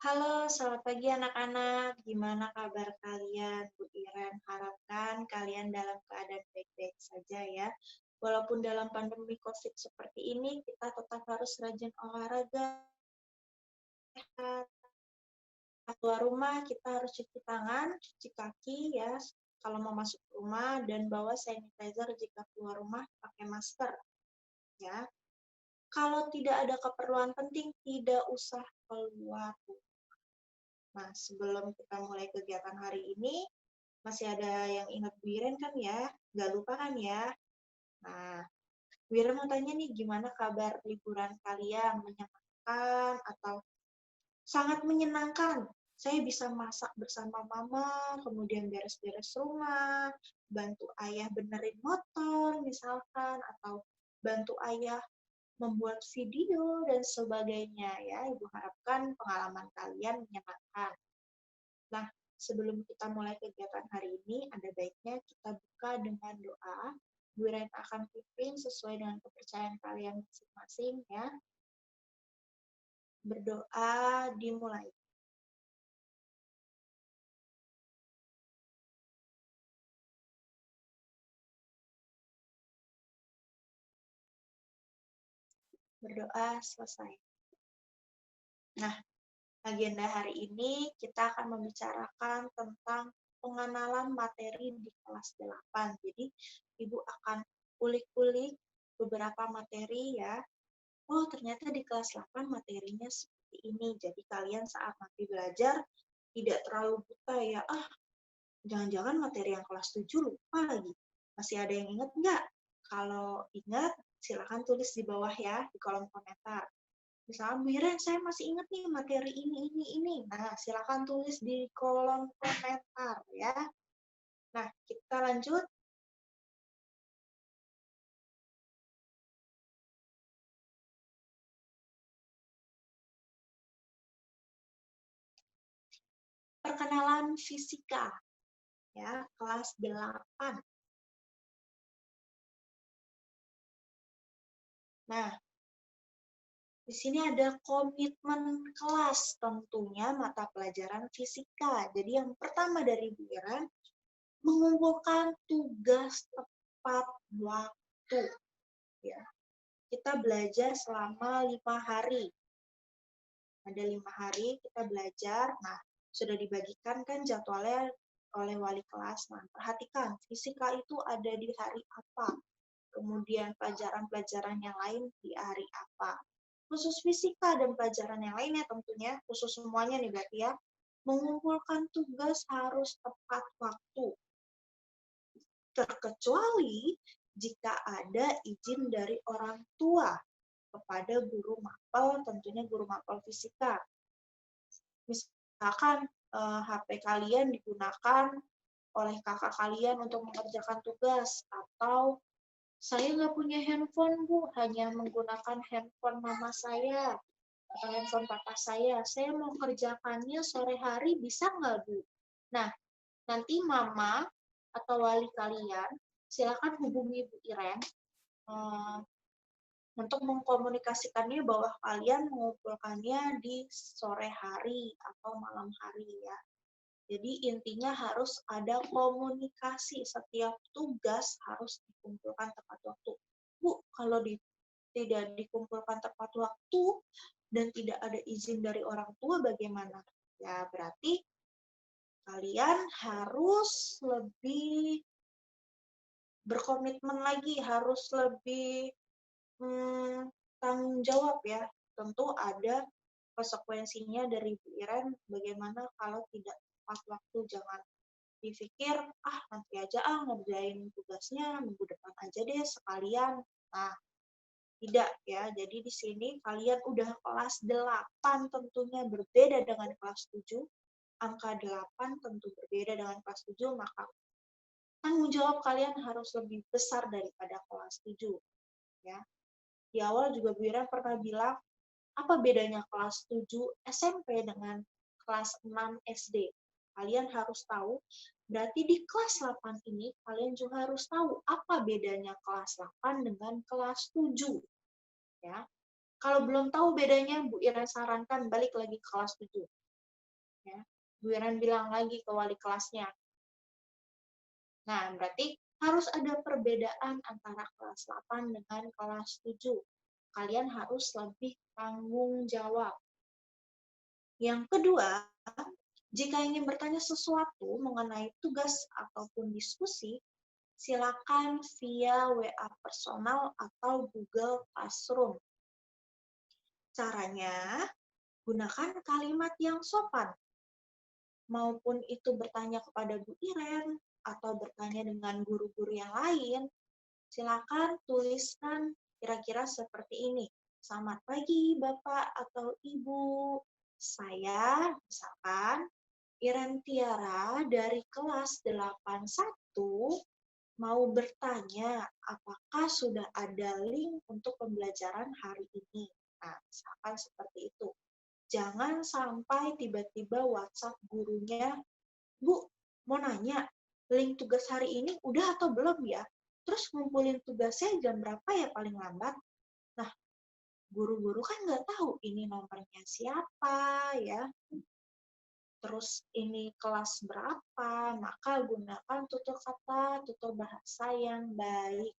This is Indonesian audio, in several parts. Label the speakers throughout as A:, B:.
A: Halo, selamat pagi anak-anak. Gimana kabar kalian? Bu Iren harapkan kalian dalam keadaan baik-baik saja ya. Walaupun dalam pandemi COVID seperti ini, kita tetap harus rajin olahraga. Keluar rumah, kita harus cuci tangan, cuci kaki ya, kalau mau masuk rumah, dan bawa sanitizer jika keluar rumah pakai masker ya. Kalau tidak ada keperluan penting, tidak usah keluar. Nah, sebelum kita mulai kegiatan hari ini, masih ada yang ingat Bu Iren kan ya? Nggak lupa kan ya? Nah, Bu Iren mau tanya nih, gimana kabar liburan kalian? Menyenangkan atau sangat menyenangkan? Saya bisa masak bersama mama, kemudian beres-beres rumah, bantu ayah benerin motor misalkan, atau bantu ayah membuat video dan sebagainya ya. Ibu harapkan pengalaman kalian menyenangkan. Nah, sebelum kita mulai kegiatan hari ini, ada baiknya kita buka dengan doa. Bu Ren akan pimpin sesuai dengan kepercayaan kalian masing-masing ya. Berdoa dimulai. Berdoa selesai. Nah, agenda hari ini kita akan membicarakan tentang pengenalan materi di kelas 8. Jadi, Ibu akan ulik-ulik beberapa materi ya. Oh, ternyata di kelas 8 materinya seperti ini. Jadi kalian saat nanti belajar tidak terlalu buta ya. Ah, jangan-jangan materi yang kelas 7 lupa lagi. Masih ada yang ingat nggak? Kalau ingat, silakan tulis di bawah ya, di kolom komentar. Misalnya, Bu Iren, saya masih ingat nih materi ini. Nah, silakan tulis di kolom komentar ya. Nah, kita lanjut. Perkenalan fisika ya, kelas 8. Nah, di sini ada komitmen kelas, tentunya mata pelajaran fisika. Jadi yang pertama dari Bu Iren, mengumpulkan tugas tepat waktu. Ya, kita belajar selama 5 hari. Ada 5 hari kita belajar. Nah, sudah dibagikan kan jadwalnya oleh wali kelas. Nah, perhatikan, fisika itu ada di hari apa. Kemudian pelajaran-pelajaran yang lain di hari apa. Khusus fisika dan pelajaran yang lainnya tentunya, khusus semuanya nih berarti ya, mengumpulkan tugas harus tepat waktu. Terkecuali jika ada izin dari orang tua kepada guru mapel, tentunya guru mapel fisika. Misalkan HP kalian digunakan oleh kakak kalian untuk mengerjakan tugas, atau saya nggak punya handphone, Bu, hanya menggunakan handphone mama saya atau handphone papa saya. Saya mau kerjakannya sore hari, bisa nggak, Bu? Nah, nanti mama atau wali kalian silakan hubungi Bu Iren untuk mengkomunikasikannya bahwa kalian mengumpulkannya di sore hari atau malam hari ya. Jadi intinya harus ada komunikasi, setiap tugas harus dikumpulkan tepat waktu. Bu, kalau tidak dikumpulkan tepat waktu dan tidak ada izin dari orang tua bagaimana? Ya berarti kalian harus lebih berkomitmen lagi, harus lebih tanggung jawab ya. Tentu ada konsekuensinya dari Bu Iren bagaimana kalau tidak tepat waktu. Jangan dipikir, nanti aja ngerjain tugasnya minggu depan aja deh sekalian. Nah, tidak ya. Jadi di sini kalian udah kelas 8 tentunya berbeda dengan kelas 7. Angka 8 tentu berbeda dengan kelas 7, maka tanggung jawab kalian harus lebih besar daripada kelas 7 ya. Di awal juga Bu Ira pernah bilang, apa bedanya kelas 7 SMP dengan kelas 6 SD? Kalian harus tahu, berarti di kelas 8 ini kalian juga harus tahu apa bedanya kelas 8 dengan kelas 7. Ya. Kalau belum tahu bedanya, Bu Ira sarankan balik lagi ke kelas 7. Ya. Bu Iren bilang lagi ke wali kelasnya. Nah, berarti harus ada perbedaan antara kelas 8 dengan kelas 7. Kalian harus lebih tanggung jawab. Yang kedua, jika ingin bertanya sesuatu mengenai tugas ataupun diskusi, silakan via WA personal atau Google Classroom. Caranya, gunakan kalimat yang sopan. Maupun itu bertanya kepada Bu Iren atau bertanya dengan guru-guru yang lain, silakan tuliskan kira-kira seperti ini. Selamat pagi Bapak atau Ibu. Saya, misalkan, Iren Tiara dari kelas 81 mau bertanya apakah sudah ada link untuk pembelajaran hari ini. Nah, misalkan seperti itu. Jangan sampai tiba-tiba WhatsApp gurunya, Bu, mau nanya, link tugas hari ini udah atau belum ya? Terus ngumpulin tugasnya jam berapa ya paling lambat? Nah, guru-guru kan nggak tahu ini nomornya siapa ya. Terus ini kelas berapa, maka gunakan tutur kata, tutur bahasa yang baik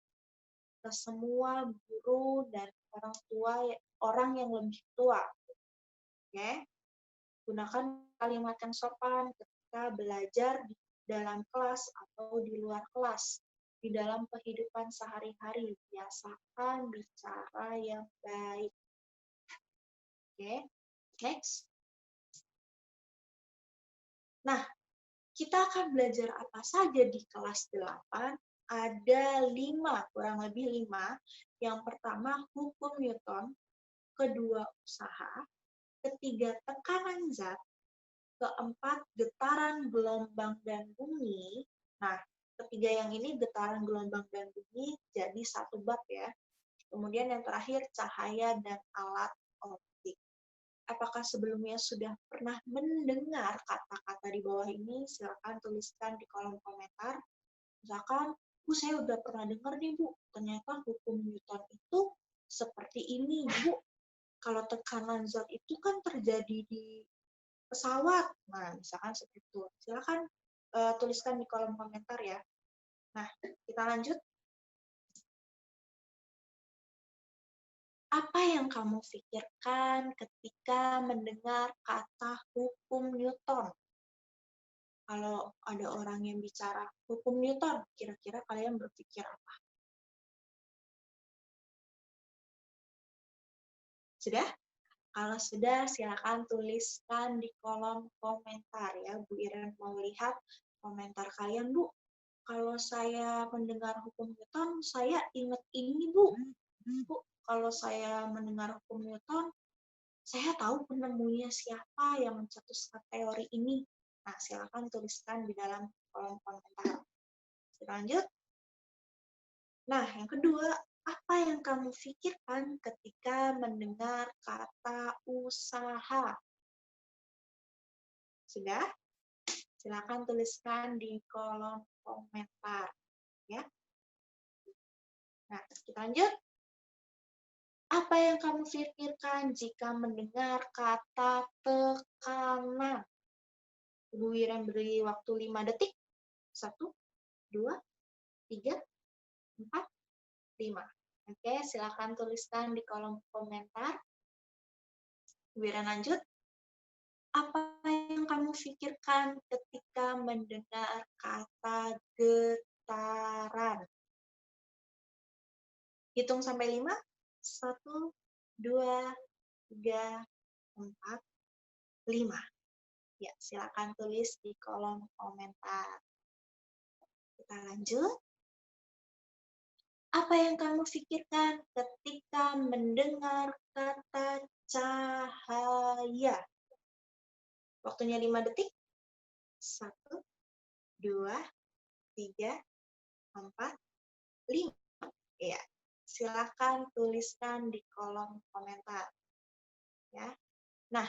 A: ke semua guru dan orang tua, orang yang lebih tua. Oke? Gunakan kalimat yang sopan ketika belajar di dalam kelas atau di luar kelas. Di dalam kehidupan sehari-hari, biasakan bicara yang baik. Oke, next. Nah, kita akan belajar apa saja di kelas 8? Ada 5, kurang lebih 5. Yang pertama, hukum Newton. Kedua, usaha. Ketiga, tekanan zat. Keempat, getaran gelombang dan bumi. Nah, ketiga yang ini, getaran gelombang dan bumi, jadi satu bab ya. Kemudian yang terakhir, cahaya dan alat optik. Apakah sebelumnya sudah pernah mendengar kata-kata di bawah ini? Silakan tuliskan di kolom komentar. Misalkan, Bu, saya udah pernah dengar nih, Bu. Ternyata hukum Newton itu seperti ini, Bu. Kalau tekanan zat itu kan terjadi di pesawat. Nah, misalkan seperti itu. Silakan tuliskan di kolom komentar ya. Nah, kita lanjut. Apa yang kamu pikirkan ketika mendengar kata hukum Newton? Kalau ada orang yang bicara hukum Newton, kira-kira kalian berpikir apa? Sudah? Kalau sudah, silakan tuliskan di kolom komentar ya. Bu Iren mau lihat komentar kalian, Bu. Kalau saya mendengar hukum Newton, saya ingat ini, Bu. Bu, kalau saya mendengar hukum Newton, saya tahu penemunya siapa yang mencetuskan teori ini. Nah, silakan tuliskan di dalam kolom komentar. Kita lanjut. Nah, yang kedua, apa yang kamu pikirkan ketika mendengar kata usaha? Sudah? Silakan tuliskan di kolom komentar. Ya. Nah, kita lanjut. Apa yang kamu pikirkan jika mendengar kata tekanan? Ibu Wiran beri waktu 5 detik. 1, 2, 3, 4, 5. Oke, silakan tuliskan di kolom komentar. Ibu Wiran lanjut. Apa yang kamu pikirkan ketika mendengar kata getaran? Hitung sampai 5. 1, 2, 3, 4, 5. Ya, silakan tulis di kolom komentar. Kita lanjut. Apa yang kamu pikirkan ketika mendengar kata cahaya? Waktunya 5 detik. 1, 2, 3, 4, 5. Ya, silakan tuliskan di kolom komentar. Ya. Nah,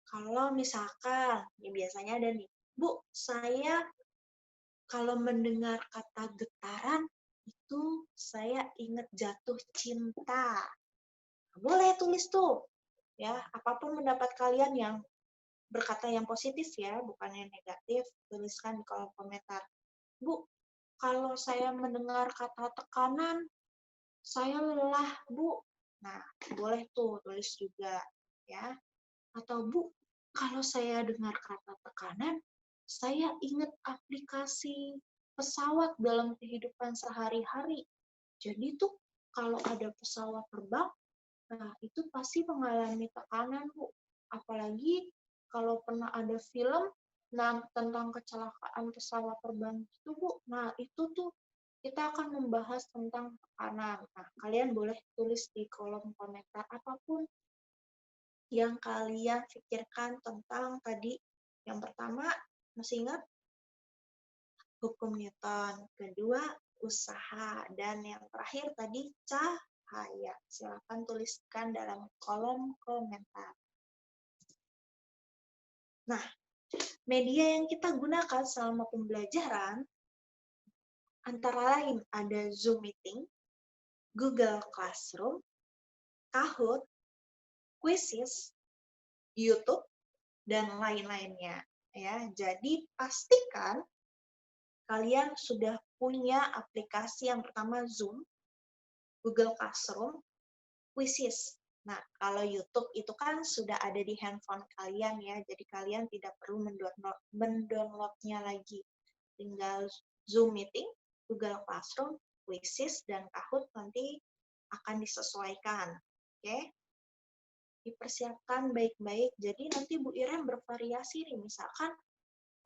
A: kalau misalkan, ya biasanya ada nih, Bu, saya kalau mendengar kata getaran, itu saya ingat jatuh cinta. Boleh tulis tuh, ya, apapun pendapat kalian yang berkata yang positif ya, bukan yang negatif, tuliskan di kolom komentar. Bu, kalau saya mendengar kata tekanan, saya lelah, Bu. Nah, boleh tuh tulis juga ya. Atau Bu, kalau saya dengar kata tekanan, saya ingat aplikasi pesawat dalam kehidupan sehari-hari. Jadi tuh kalau ada pesawat terbang, nah itu pasti mengalami tekanan, Bu. Apalagi kalau pernah ada film tentang kecelakaan pesawat terbang itu, Bu. Nah, itu tuh kita akan membahas tentang tekanan. Nah, kalian boleh tulis di kolom komentar apapun yang kalian pikirkan tentang tadi. Yang pertama, masih ingat? Hukum Newton. Kedua, usaha. Dan yang terakhir tadi, cahaya. Silakan tuliskan dalam kolom komentar. Nah, media yang kita gunakan selama pembelajaran antara lain ada Zoom Meeting, Google Classroom, Kahoot, Quizzes, YouTube, dan lain-lainnya. Ya, jadi pastikan kalian sudah punya aplikasi yang pertama Zoom, Google Classroom, Quizzes. Nah, kalau YouTube itu kan sudah ada di handphone kalian ya, jadi kalian tidak perlu mendownloadnya lagi. Tinggal Zoom Meeting, Google Classroom, Quizzes, dan Kahoot nanti akan disesuaikan. Oke? Dipersiapkan baik-baik. Jadi nanti Bu Iren bervariasi nih, misalkan,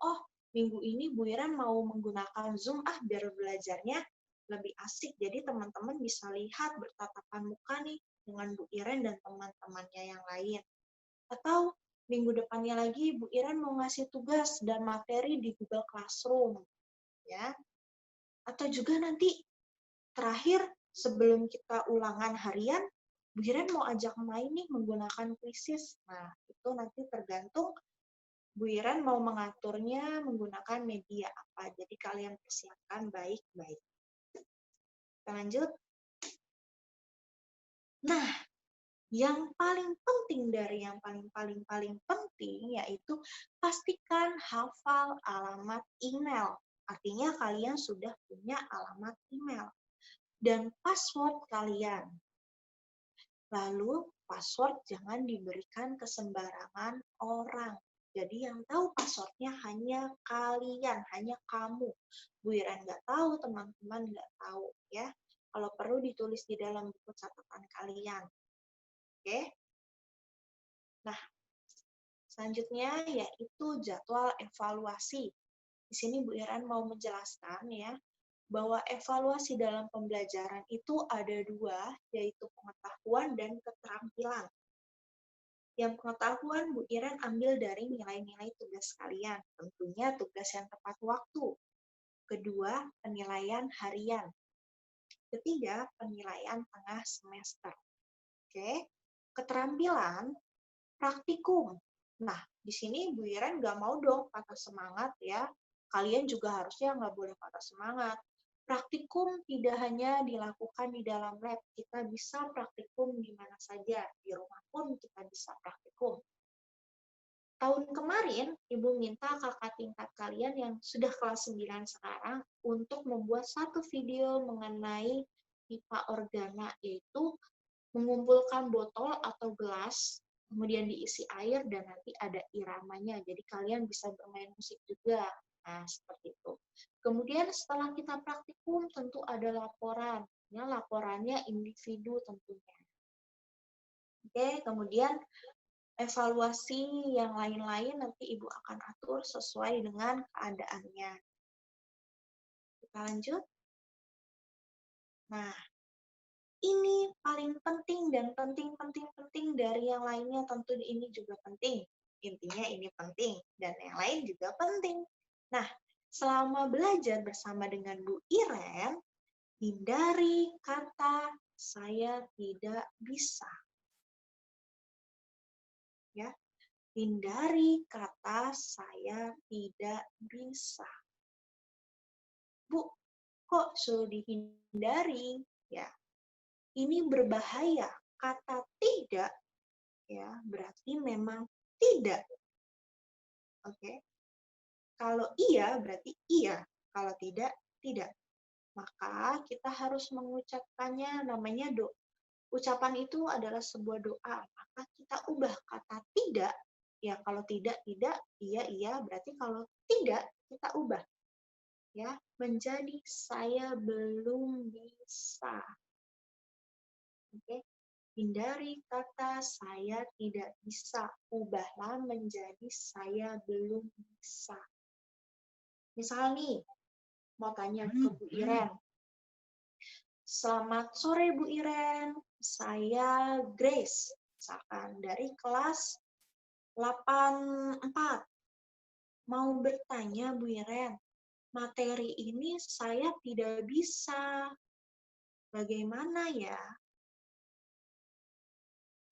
A: oh minggu ini Bu Iren mau menggunakan Zoom biar belajarnya lebih asik. Jadi teman-teman bisa lihat bertatapan muka nih dengan Bu Iren dan teman-temannya yang lain. Atau minggu depannya lagi Bu Iren mau ngasih tugas dan materi di Google Classroom. Ya. Atau juga nanti terakhir sebelum kita ulangan harian, Bu Iren mau ajak main nih menggunakan Quizzes. Nah, itu nanti tergantung Bu Iren mau mengaturnya menggunakan media apa. Jadi kalian persiapkan baik-baik. Kita lanjut. Nah, yang paling penting dari yang paling penting yaitu pastikan hafal alamat email. Artinya kalian sudah punya alamat email dan password kalian. Lalu password jangan diberikan ke sembarangan orang. Jadi yang tahu passwordnya hanya kalian, hanya kamu. Bu Iren nggak tahu, teman-teman nggak tahu ya. Kalau perlu ditulis di dalam buku catatan kalian. Oke? Nah, selanjutnya yaitu jadwal evaluasi. Di sini Bu Iren mau menjelaskan ya, bahwa evaluasi dalam pembelajaran itu ada dua, yaitu pengetahuan dan keterampilan. Yang pengetahuan Bu Iren ambil dari nilai-nilai tugas kalian, tentunya tugas yang tepat waktu. Kedua, penilaian harian. Ketiga, penilaian tengah semester. Oke, keterampilan, praktikum. Nah, di sini Bu Iren nggak mau dong patah semangat ya. Kalian juga harusnya nggak boleh patah semangat. Praktikum tidak hanya dilakukan di dalam lab, kita bisa praktikum di mana saja. Di rumah pun kita bisa praktikum. Tahun kemarin, Ibu minta kakak tingkat kalian yang sudah kelas 9 sekarang untuk membuat satu video mengenai pipa organa, yaitu mengumpulkan botol atau gelas, kemudian diisi air, dan nanti ada iramanya. Jadi kalian bisa bermain musik juga. Nah, seperti itu. Kemudian setelah kita praktikum, tentu ada laporan. Ya, laporannya individu tentunya. Oke, kemudian evaluasi yang lain-lain nanti Ibu akan atur sesuai dengan keadaannya. Kita lanjut. Nah, ini paling penting dan penting dari yang lainnya, tentu ini juga penting. Intinya ini penting dan yang lain juga penting. Nah, selama belajar bersama dengan Bu Iren, hindari kata saya tidak bisa. Ya. Hindari kata saya tidak bisa. Bu, kok suruh dihindari? Ya, ini berbahaya. Kata tidak, ya, berarti memang tidak. Oke. Kalau iya berarti iya, kalau tidak, tidak. Maka kita harus mengucapkannya, namanya doa. Ucapan itu adalah sebuah doa, maka kita ubah kata tidak, ya kalau tidak, tidak, iya, iya, berarti kalau tidak, kita ubah, ya, menjadi saya belum bisa. Oke, hindari kata saya tidak bisa, ubahlah menjadi saya belum bisa. Misal nih, mau tanya ke Bu Iren, selamat sore Bu Iren, saya Grace, misalkan dari kelas 84. Mau bertanya Bu Iren, materi ini saya tidak bisa. Bagaimana ya?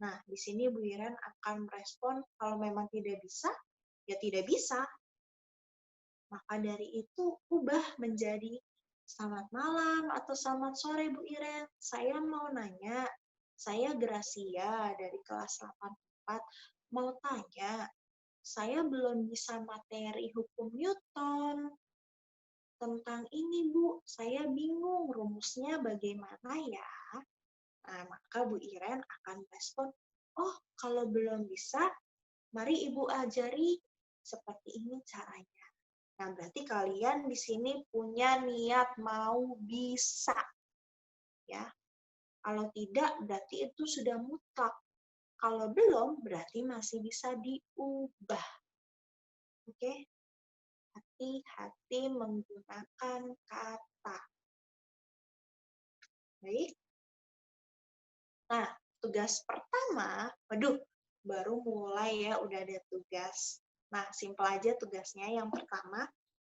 A: Nah, di sini Bu Iren akan merespon kalau memang tidak bisa, ya tidak bisa. Maka dari itu ubah menjadi selamat malam atau selamat sore Bu Iren. Saya mau nanya, saya Gracia dari kelas 84 mau tanya, saya belum bisa materi hukum Newton. Tentang ini Bu, saya bingung rumusnya bagaimana ya? Nah, maka Bu Iren akan respon, oh kalau belum bisa, mari Ibu ajari seperti ini caranya. Nah, berarti kalian di sini punya niat mau bisa. Ya. Kalau tidak, berarti itu sudah mutlak. Kalau belum, berarti masih bisa diubah. Oke? Hati-hati menggunakan kata. Baik. Nah, tugas pertama, waduh, baru mulai ya, udah ada tugas. Nah, simpel aja tugasnya. Yang pertama,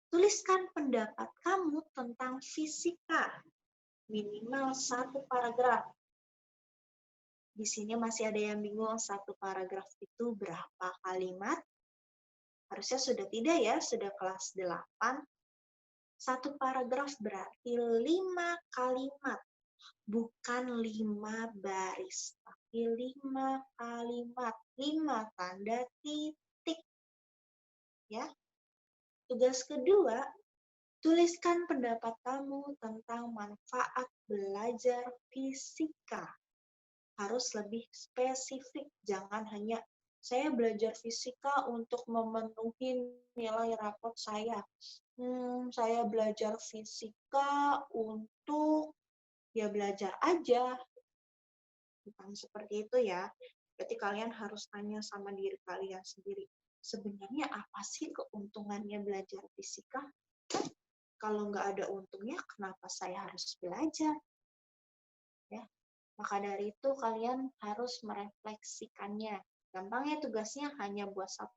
A: tuliskan pendapat kamu tentang fisika. Minimal 1 paragraf. Di sini masih ada yang bingung, 1 paragraf itu berapa kalimat? Harusnya sudah tidak ya, sudah kelas 8. 1 paragraf berarti 5 kalimat. Bukan 5 baris, tapi 5 kalimat, 5 tanda titik. Ya. Tugas kedua, tuliskan pendapat kamu tentang manfaat belajar fisika. Harus lebih spesifik, jangan hanya saya belajar fisika untuk memenuhi nilai rapot saya. Saya belajar fisika untuk ya belajar aja. Bukan seperti itu ya. Berarti kalian harus tanya sama diri kalian sendiri. Sebenarnya apa sih keuntungannya belajar fisika? Kalau nggak ada untungnya, kenapa saya harus belajar? Ya, maka dari itu kalian harus merefleksikannya. Gampangnya tugasnya hanya buat 1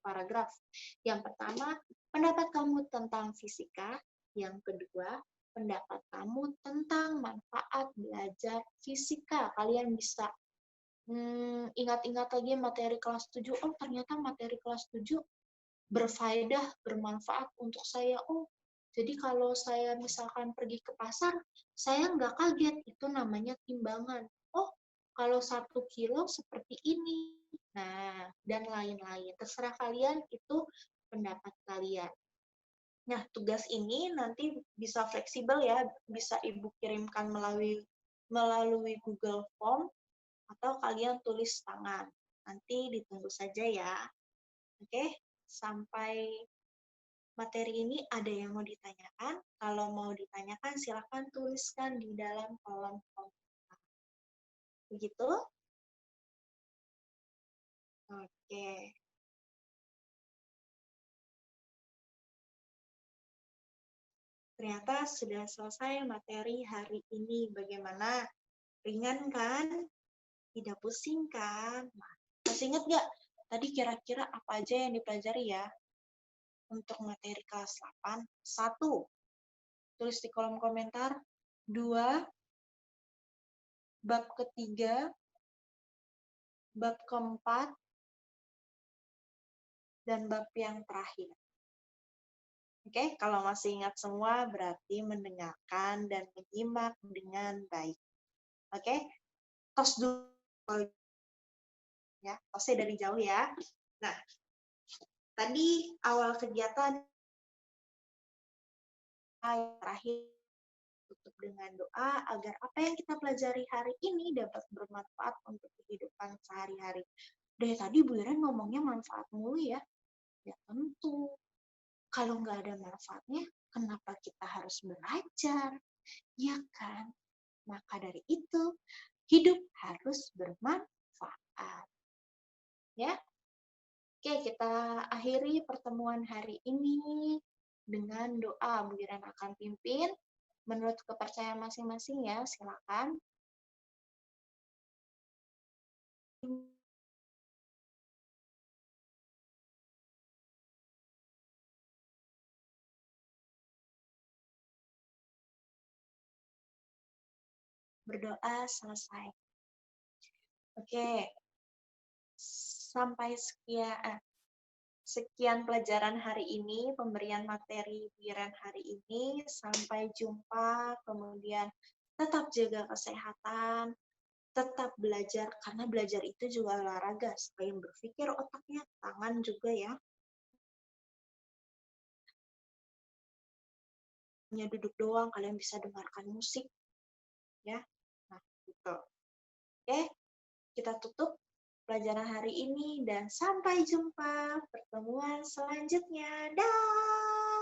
A: paragraf. Yang pertama, pendapat kamu tentang fisika. Yang kedua, pendapat kamu tentang manfaat belajar fisika. Kalian bisa ingat-ingat lagi materi kelas 7. Oh, ternyata materi kelas 7 berfaedah, bermanfaat untuk saya. Oh, jadi kalau saya misalkan pergi ke pasar, saya nggak kaget, itu namanya timbangan. Oh, kalau 1 kilo seperti ini. Nah, dan lain-lain. Terserah kalian, itu pendapat kalian. Nah, tugas ini nanti bisa fleksibel ya, bisa Ibu kirimkan melalui Google Form, atau kalian tulis tangan. Nanti ditunggu saja ya. Oke, sampai materi ini ada yang mau ditanyakan? Kalau mau ditanyakan, silakan tuliskan di dalam kolom komentar. Begitu? Oke. Ternyata sudah selesai materi hari ini. Bagaimana? Ringan kan? Tidak pusing kan? Nah, masih ingat nggak? Tadi kira-kira apa aja yang dipelajari ya? Untuk materi kelas 8. 1. Tulis di kolom komentar. 2. Bab ketiga. Bab keempat. Dan bab yang terakhir. Oke, kalau masih ingat semua berarti mendengarkan dan menyimak dengan baik. Oke, tos dulu ya, tosnya dari jauh ya. Nah, Tadi awal kegiatan terakhir tutup dengan doa agar apa yang kita pelajari hari ini dapat bermanfaat untuk kehidupan sehari-hari. Dari tadi Bu Iren ngomongnya manfaat mulu ya. Ya tentu. Kalau nggak ada manfaatnya, kenapa kita harus belajar? Ya kan? Maka dari itu, hidup harus bermanfaat. Ya. Oke, kita akhiri pertemuan hari ini dengan doa. Bu Iren akan pimpin. Menurut kepercayaan masing-masing ya, silakan. Berdoa selesai. Oke, sampai sekian pelajaran hari ini, pemberian materi pikiran hari ini. Sampai jumpa, kemudian tetap jaga kesehatan, tetap belajar, karena belajar itu juga olahraga. Selain berpikir otaknya, tangan juga ya. Hanya duduk doang, kalian bisa dengarkan musik. Ya, nah gitu. Oke, kita tutup pelajaran hari ini dan sampai jumpa pertemuan selanjutnya. Dah.